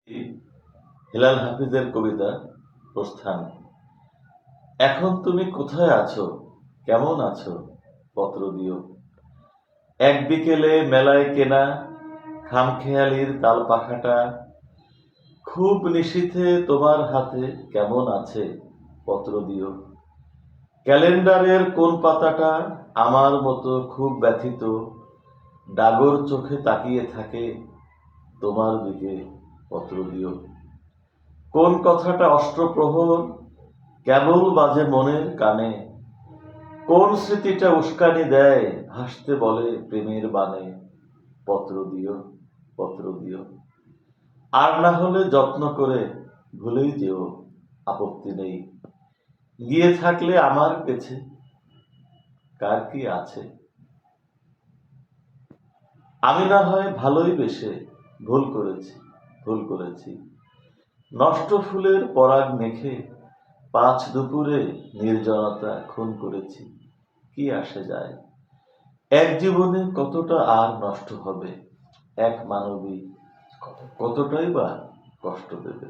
হেলাল হাফিজের কবিতা প্রস্থান। এখন তুমি কোথায় আছো, কেমন আছো, পত্র দিও। এক বিকেলে মেলায় কেনা খামখেয়ালির তাল পাখাটা খুব নিশীথে তোমার হাতে কেমন আছে, পত্র দিও। ক্যালেন্ডারের কোন পাতাটা আমার মতো খুব ব্যথিত, ডাগর চোখে তাকিয়ে থাকে তোমার দিকে, পত্র দিও। কোন কথাটা অষ্টপ্রহর কেবল বাজে মনের কানে, কোন স্মৃতিটা উস্কানি দেয় ভাসতে বলে প্রেমের বানে, পত্র দিও, পত্র দিও। আর না হলে যত্ন করে ভুলেই যেও, আপত্তি নেই। গিয়ে থাকলে আমার পেছে কার কি আছে। আমি না হয় ভালোই বেশে ভুল করেছি, ভুল করেছি। নষ্ট ফুলের পরাগ মেখে পাঁচ দুপুরে নির্জনতা খুন করেছি, কি আসে যায়। এক জীবনে কতটা আর নষ্ট হবে, এক মানবী কতটাই বা কষ্ট দেবে।